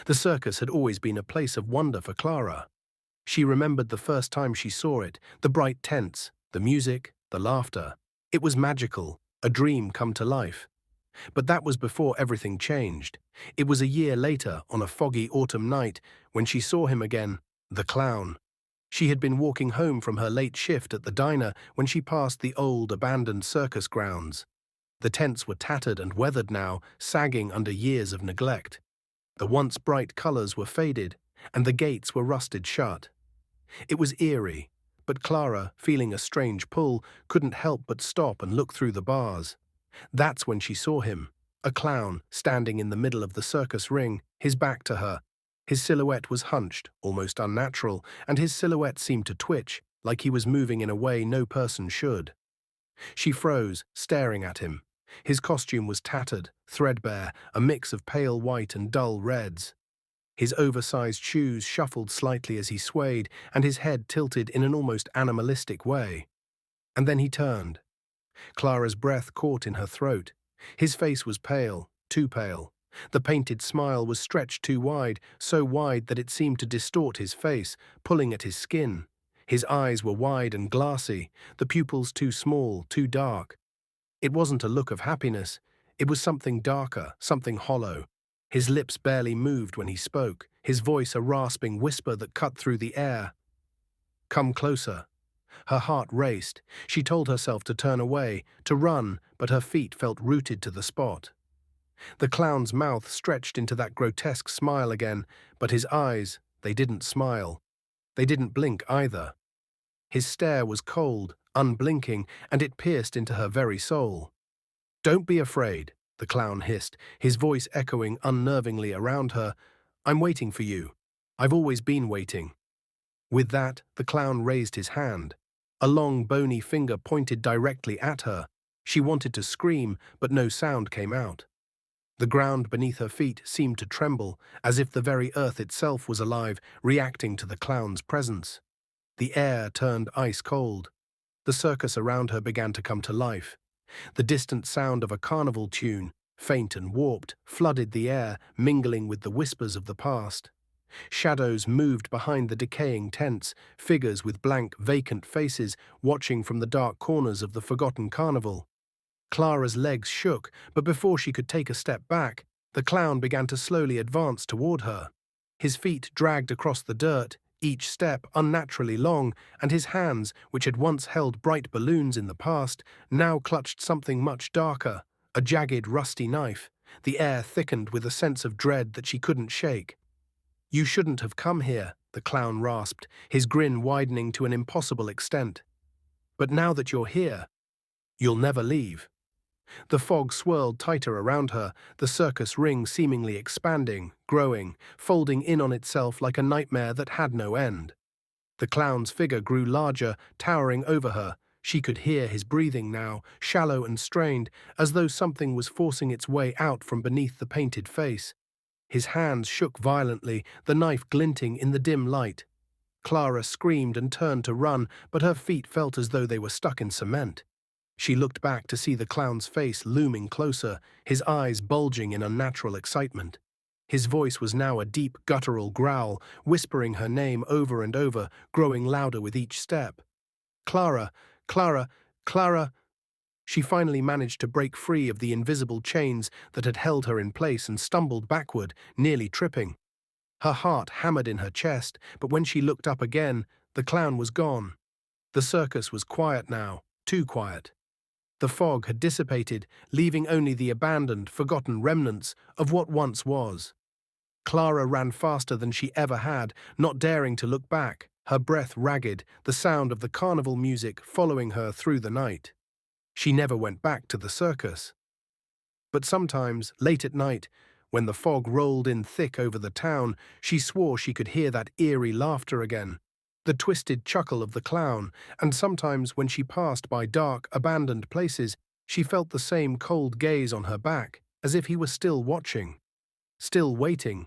The circus had always been a place of wonder for Clara. She remembered the first time she saw it, the bright tents, the music, the laughter. It was magical, a dream come to life. But that was before everything changed. It was a year later, on a foggy autumn night, when she saw him again, the clown. She had been walking home from her late shift at the diner when she passed the old, abandoned circus grounds. The tents were tattered and weathered now, sagging under years of neglect. The once bright colors were faded, and the gates were rusted shut. It was eerie, but Clara, feeling a strange pull, couldn't help but stop and look through the bars. That's when she saw him, a clown standing in the middle of the circus ring, his back to her. His silhouette was hunched, almost unnatural, and his silhouette seemed to twitch, like he was moving in a way no person should. She froze, staring at him. His costume was tattered, threadbare, a mix of pale white and dull reds. His oversized shoes shuffled slightly as he swayed, and his head tilted in an almost animalistic way. And then he turned. Clara's breath caught in her throat. His face was pale, too pale. The painted smile was stretched too wide, so wide that it seemed to distort his face, pulling at his skin. His eyes were wide and glassy, the pupils too small, too dark. It wasn't a look of happiness. It was something darker, something hollow. His lips barely moved when he spoke, his voice a rasping whisper that cut through the air. "Come closer." Her heart raced. She told herself to turn away, to run, but her feet felt rooted to the spot. The clown's mouth stretched into that grotesque smile again, but his eyes, they didn't smile. They didn't blink either. His stare was cold, unblinking, and it pierced into her very soul. "Don't be afraid," the clown hissed, his voice echoing unnervingly around her. "I'm waiting for you. I've always been waiting." With that, the clown raised his hand. A long, bony finger pointed directly at her. She wanted to scream, but no sound came out. The ground beneath her feet seemed to tremble, as if the very earth itself was alive, reacting to the clown's presence. The air turned ice-cold. The circus around her began to come to life. The distant sound of a carnival tune, faint and warped, flooded the air, mingling with the whispers of the past. Shadows moved behind the decaying tents, figures with blank, vacant faces watching from the dark corners of the forgotten carnival. Clara's legs shook, but before she could take a step back, the clown began to slowly advance toward her. His feet dragged across the dirt, each step unnaturally long, and his hands, which had once held bright balloons in the past, now clutched something much darker, a jagged, rusty knife. The air thickened with a sense of dread that she couldn't shake. "You shouldn't have come here," the clown rasped, his grin widening to an impossible extent. "But now that you're here, you'll never leave." The fog swirled tighter around her, the circus ring seemingly expanding, growing, folding in on itself like a nightmare that had no end. The clown's figure grew larger, towering over her. She could hear his breathing now, shallow and strained, as though something was forcing its way out from beneath the painted face. His hands shook violently, the knife glinting in the dim light. Clara screamed and turned to run, but her feet felt as though they were stuck in cement. She looked back to see the clown's face looming closer, his eyes bulging in unnatural excitement. His voice was now a deep, guttural growl, whispering her name over and over, growing louder with each step. "Clara, Clara, Clara." She finally managed to break free of the invisible chains that had held her in place and stumbled backward, nearly tripping. Her heart hammered in her chest, but when she looked up again, the clown was gone. The circus was quiet now, too quiet. The fog had dissipated, leaving only the abandoned, forgotten remnants of what once was. Clara ran faster than she ever had, not daring to look back, her breath ragged, the sound of the carnival music following her through the night. She never went back to the circus. But sometimes, late at night, when the fog rolled in thick over the town, she swore she could hear that eerie laughter again, the twisted chuckle of the clown, and sometimes when she passed by dark, abandoned places, she felt the same cold gaze on her back, as if he were still watching, still waiting.